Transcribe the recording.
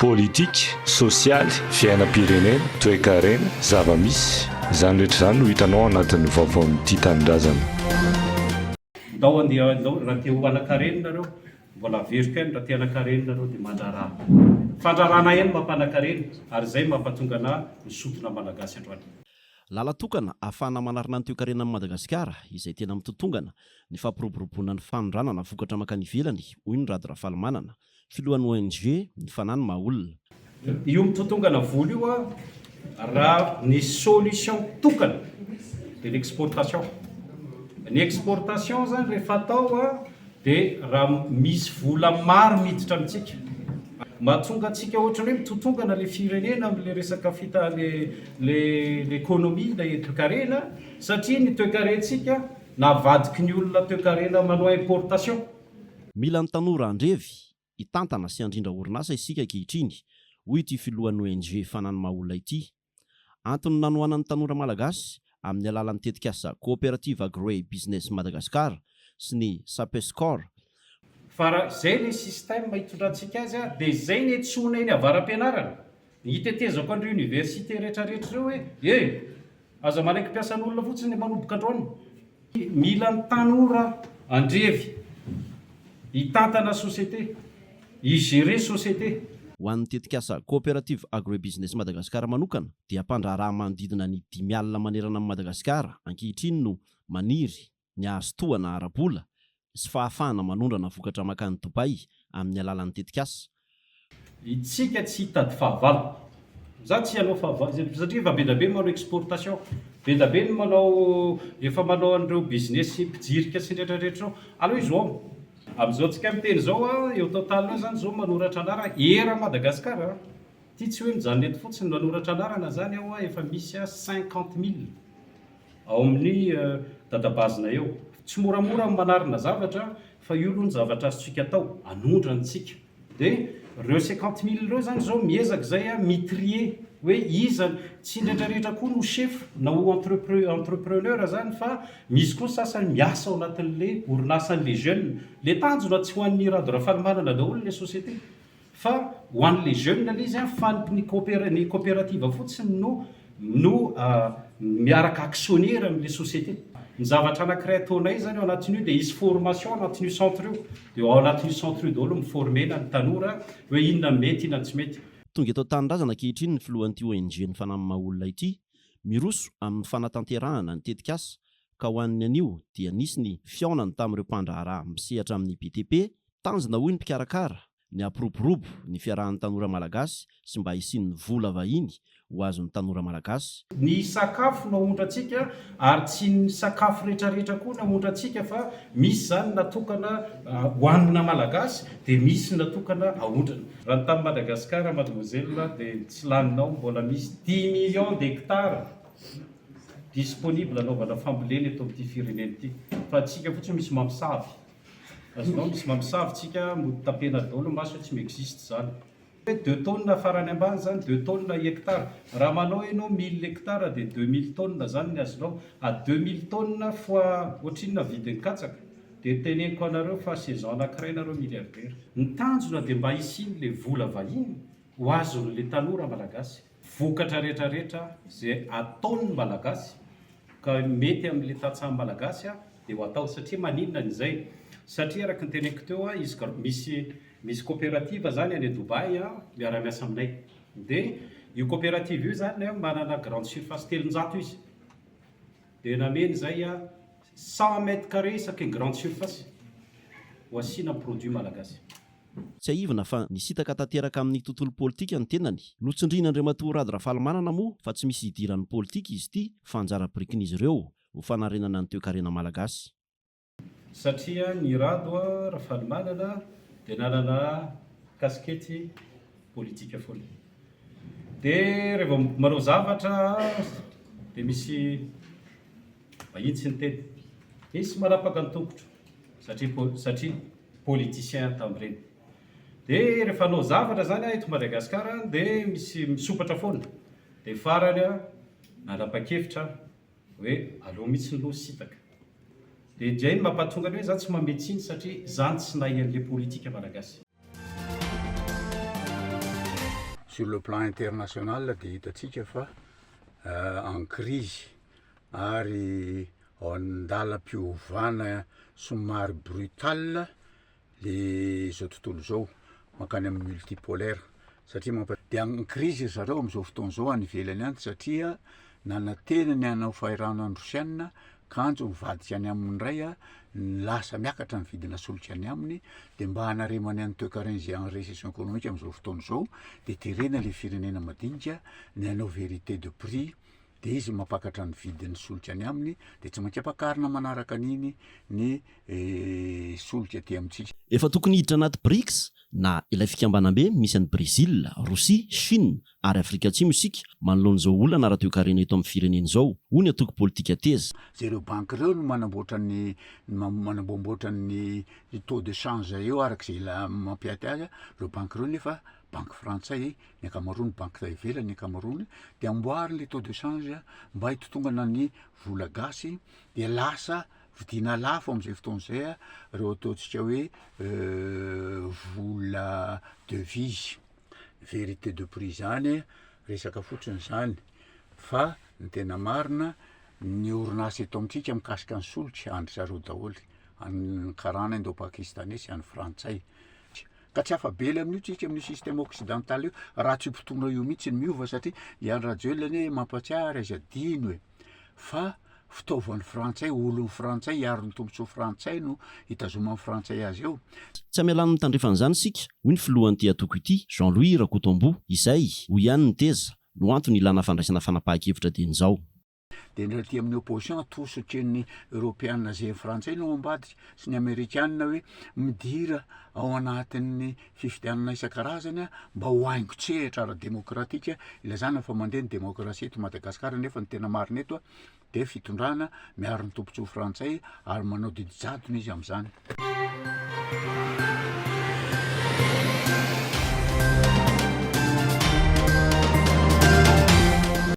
politika sosialy fiainam-pirenena toe-karena zava-misy izany rehetra izany no hitanao anatin'ny vaovaon'ity tanindrazana. Ndao andeha raha te ho anakarenina reo mbola averiko eny raha te anakarenina reo dia mandraraha fandrarana eny mampanakarena ary izay mampatonga ana misotona malagasy androany. Lalatokana ahafahana manarina ny toe-karena amin'ny Madagasikara izay tena mitotongana ny fampiroboroboana ny fanondranana vokatra makany ivelany hoy ny Rady Rafalimanana, filohan'ny ONG ny fanany maha-olona. Io mitotongana vola io raha ny solution tokana dia l'exportation. Ny exportation zany rehefa atao dia raha misy vola maro miditra amintsika mahatonga antsika ohatran'ny hoe mitotongana le firenena amin'le resaka fita l'économie ilay toe-karena satria ny toe-karentsika navadiky ny olona toe-karena manao importation. Mila ny tanora andrevy hitantana sy handrindra orinasa isika ankehitriny hoy ity filohan'ny ONG fanany maha-olona ity. Antony nanoana ny tanora malagasy amin'ny alalan'ny tetikasa Coopérative Agro Business Madagascar sy ny SAPESCOR. Fa zay le système hitondrantsika azy dia zay ny etsoina eny avaram-pianarana ny hitetezako andreo université rehetrarehetra reo hoe aza manaiky mpiasan'olona fotsiny manomboka androany. Mila ny tanora andrevy hitantana société, higérer société. Ho an'ny tetikasa Coopérative Agro Business Madagascar manokana dia mpandraharaha manodidina ny 5 alina manerana amin'ny Madagasikara ankehitriny no maniry ny ahazotoana ara-bola sy fahafahana manondrana vokatra makany Dubai amin'ny alalan'ny tetikasa. Itsika tsy hitady fahavalo. Za tsy hanao fahavalo satria efa be da be manao exportation, be da be manao efa manao an'ireo business mpijirika sy rehetrarehetra. Aloha izao amin'izao tsika miteny zao eo total zany zao manoratra anarana era Madagasikara. Ty tsy hoe mijanona eto fotsiny manoratra anarana zany aho efa misy 50 000 ao amin'ny database-na eo. Tsy moramora manarina zavatra fa io aloha ny zavatra azontsika atao anondrantsika. Dia reo 50 000 reo zany zao miezaka zay mitrier hoe iza tsy ndraitrarehetra koa no chef na ho entrepreneur zany fa misy koa sasany miasa ao anatin'le orinasan'le jeunes. Le tanjona tsy ho an'ny Rady Rafalimanana daholo le société fa ho an'le jeunes le izy ny coopérative fotsiny no miaraka actionnaire amin'le société. Ny zavatra anankiray ataonay zany ao anatin'io dia isy formation anatin'io centre io dia ao anatin'io centre io daholo miformena ny tanora hoe inona mety inona tsy mety. Tonga eto tanindrazana ankehitriny ny filohan'ity ONG ny fanahy maha-olona ity miroso amin'ny fanatanterahana ny tetikasa ka ho an'ny anio dia nisy ny fiaonany tamin'ireo mpandraharaha misehatra amin'ny BTP tanjona hoy ny mpikarakara ny apiroborobo ny fiarahan'ny tanora malagasy sy mba hisian'ny vola vahiny ho azon'ny tanora malagasy. Ny sakafo naondrantsika ary tsy ny sakafo rehetrarehetra koa naondrantsika fa misy zany natokana hoanina malagasy dia misy natokana aondrana. Raha ny tamin'ny Madagasikara mademoiselle dia tsy laninao mbola misy 10 millions d'hectares disponible anaovana fambolena eto amin'ity firenena ity fa tsika fotsiny misy mamosavy. Azonao misy mamosavy tsika mody tapena daholo maso tsy m'existe zany. 2 tonnes farany ambany zany 2 tonnes hectare. Raha manao ianao 1000 hectares dia 2000 tonnes zany ny azonao. A 2000 tonnes fois ohatrinona vidin'ny katsaka dia teneniko anareo fa saison anankiray nareo milliardaire. Ny tanjona dia mba hisian'le vola vahiny ho azon'le tanora malagasy. Vokatra rehetrarehetra izay ataon'ny malagasy ka mety amin'le tantsaha malagasy dia ho atao satria maninona n'izay. Satria araka ny teneniko teo izy misy coopérative zany any Dubai miara-miasa aminay. Dia io coopérative io zany manana grande surface 300 izy. Dia nameny zay 100 mètres carrés isaky grande surface ho asiana produit malagasy. Tsy aivina fa nisitaka tanteraka amin'ny tontolo politika ny tenany. Notsindrina Andriamatoa Rady Rafalimanana moa fa tsy misy idiran'ny politika izy ity fa anjara birikin'izy ireo ho fanarenana ny toe-karena malagasy. Satria ny Rady Rafalimanana dia nanana kaskety politika foana. Dia rehefa manao zavatra dia misy vahiny tsy ny teny. Misy manapaka ny tongotro satria politicien tamin'ireny. Dia rehefa hanao zavatra zany eto Madagasikara dia misy misopatra foana. Dia farany nanapa-kevitra hoe aleo mihitsy ny loha sitaka. Dia indray ny mampatonga hoe za tsy mametsiny satria zany tsy nahian'le politika malagasy. sur le plan international dia hitatsika fa en crise ary ao andalam-piovana somary brutal le zao tontolo zao mankany amin'ny multipolaire satria dia en crise zareo amin'izao fotoana zao any ivelany any satria nanantena ny anao fahirana androsianina kanjo mivadika any amin'ny ray lasa miakatra ny vidina solika any aminy dia mba hanaremany any toekareny zay en récession économique amin'izao fotoana zao dia terena le firenena madinika ny anao vérité de prix dia izy mampakatra ny vidin'ny solika any aminy dia tsy maintsy ampakarina manaraka an'iny ny solika aty amintsika. Efa tokony hiditra anaty BRICS na ilay fikambanam-be misy an'i Brésil, Rosia, Chine ary Afrika Atsimo isika manoloan'izao olana ara-toe-karena eto amin'ny firenena izao. Hoy ny atoko politika teza. Zareo banky ireo no manamboatra ny taux de change eo arak'izay mampiaty azy. Ireo banky ireo nefa banky frantsay ny ankamaroany banky ivelany ny ankamaroany dia amboary le taux de change mba hitotongana ny vola gasy dia lasa vidina lafo amin'izay fotoana izay reo ataontsika hoe vola devise vérité de prix zany resaka fotsiny zany fa ny tena marina ny orinasa eto amintsika mikasika ny solika andry zareo daholo any karana indo-pakistanais sy any frantsay ka tsy afabely amin'io tsika amin'ny système occidental io raha tsy potona io mihitsy ny miova satria iany rajoelany hoe mampatsiary azy adino hoe fa fitaovan'ny frantsay olon'ny frantsay hiaro ny tombontsoa frantsay no hitazoman'ny frantsay azy eo. Tsy amelany mitandrefan'izany isika hoy ny filohan'ity atoko ity Jean-Louis Rakotombo izay ho ihany ny teza no antony ilana fandraisana fanapahan-kevitra dian'izao. Dia ny raty amin'ny opposition tosotry ny européenne zay frantsay no ambadika sy ny amerikanina hoe midira ao anatin'ny fifidianana isan-karazany mba ho haingo-tsehatra ara-demokratika ilazana fa mandeha ny demokrasia eto Madagasikara nefa ny tena marina eto dia fitondrana miaro ny tombontsoa frantsay ary manao didijadona izy amin'izany.